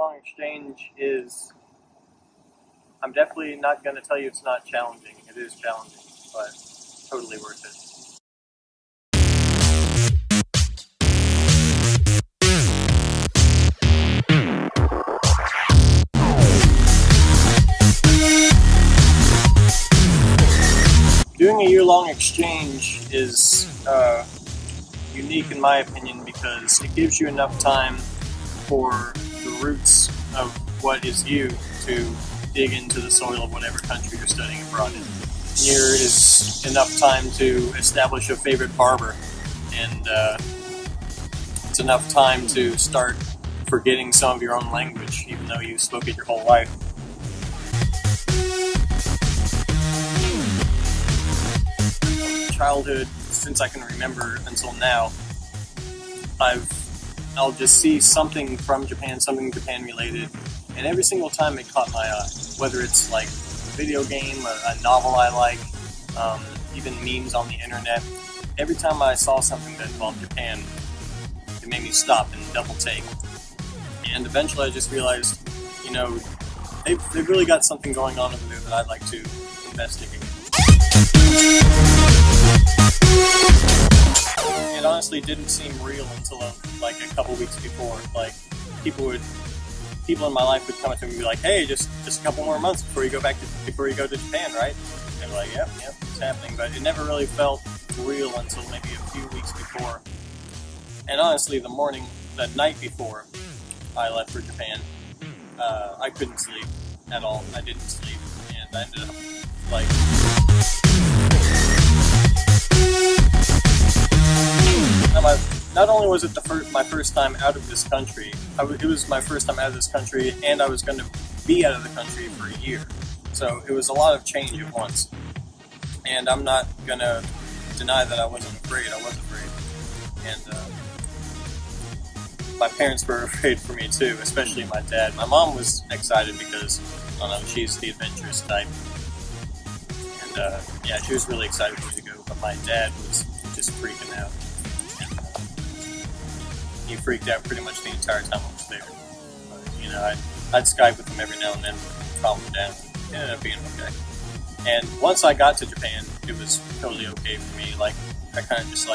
year-long exchange is, I'm definitely not going to tell you it's not challenging. It is challenging, but totally worth it. Doing a year-long exchange is unique in my opinion because it gives you enough time for the roots of what is you to dig into the soil of whatever country you're studying abroad in. Here is enough time to establish a favorite barber, and it's enough time to start forgetting some of your own language, even though you spoke it your whole life. Childhood, since I can remember until now, I'll just see something from Japan, something Japan related, and every single time it caught my eye. Whether it's like a video game, a novel I like, even memes on the internet. Every time I saw something that involved Japan, it made me stop and double take. And eventually I just realized, they've really got something going on over there that I'd like to investigate. It honestly didn't seem real until like a couple weeks before. Like people in my life would come up to me and be like, "Hey, just a couple more months before you go to Japan, right?" And I'm like, "Yep, it's happening." But it never really felt real until maybe a few weeks before. And honestly, the night before I left for Japan, I couldn't sleep at all. I didn't sleep, and I ended up like. Not only was it my first time out of this country, it was my first time out of this country, and I was going to be out of the country for a year. So it was a lot of change at once. And I'm not going to deny that I wasn't afraid. I was afraid. And my parents were afraid for me too, especially my dad. My mom was excited because, she's the adventurous type. And she was really excited for me to go, but my dad was just freaking out. He freaked out pretty much the entire time I was there. But, I'd Skype with him every now and then, calm him down. It ended up being okay. And once I got to Japan, it was totally okay for me. Like, I kind of just,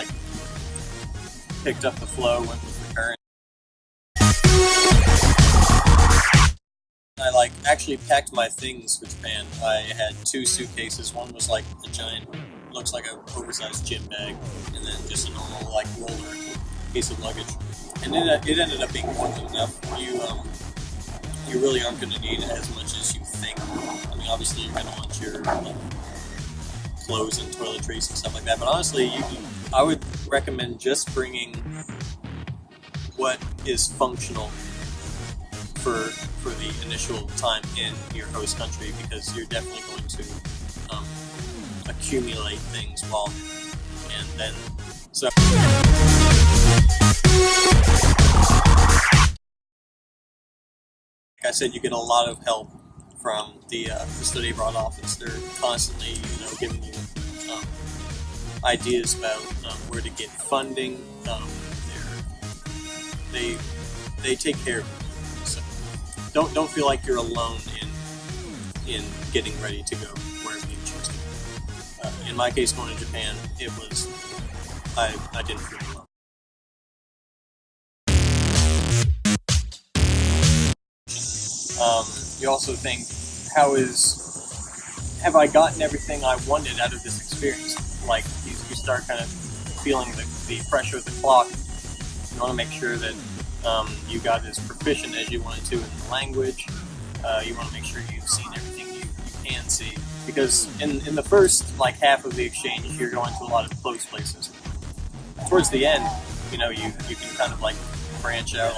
picked up the flow, went with the current. I, actually packed my things for Japan. I had 2 suitcases. One was, a giant, looks like an oversized gym bag, and then just a normal, roller piece of luggage. And it ended up being more than enough. You really aren't going to need as much as you think. Obviously you're going to want your clothes and toiletries and stuff like that. But honestly, I would recommend just bringing what is functional for the initial time in your host country, because you're definitely going to accumulate things while, and then so. Like I said, you get a lot of help from the study abroad office. They're constantly, giving you ideas about where to get funding. They take care of you. So don't feel like you're alone in getting ready to go wherever you choose to go. In my case, going to Japan, it was I didn't feel alone. You also think, have I gotten everything I wanted out of this experience? You start kind of feeling the pressure of the clock. You want to make sure that you got as proficient as you wanted to in the language. You want to make sure you've seen everything you can see. Because in the first half of the exchange, you're going to a lot of close places. Towards the end, you can kind of branch out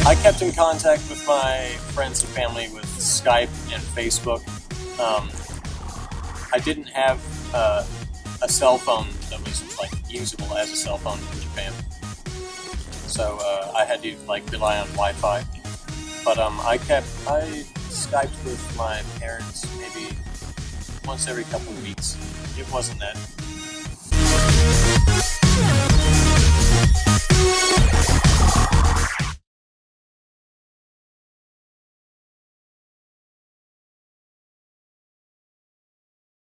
I kept in contact with my friends and family with Skype and Facebook. I didn't have a cell phone that was usable as a cell phone in Japan, so I had to rely on Wi-Fi. But I Skyped with my parents maybe once every couple of weeks. It wasn't that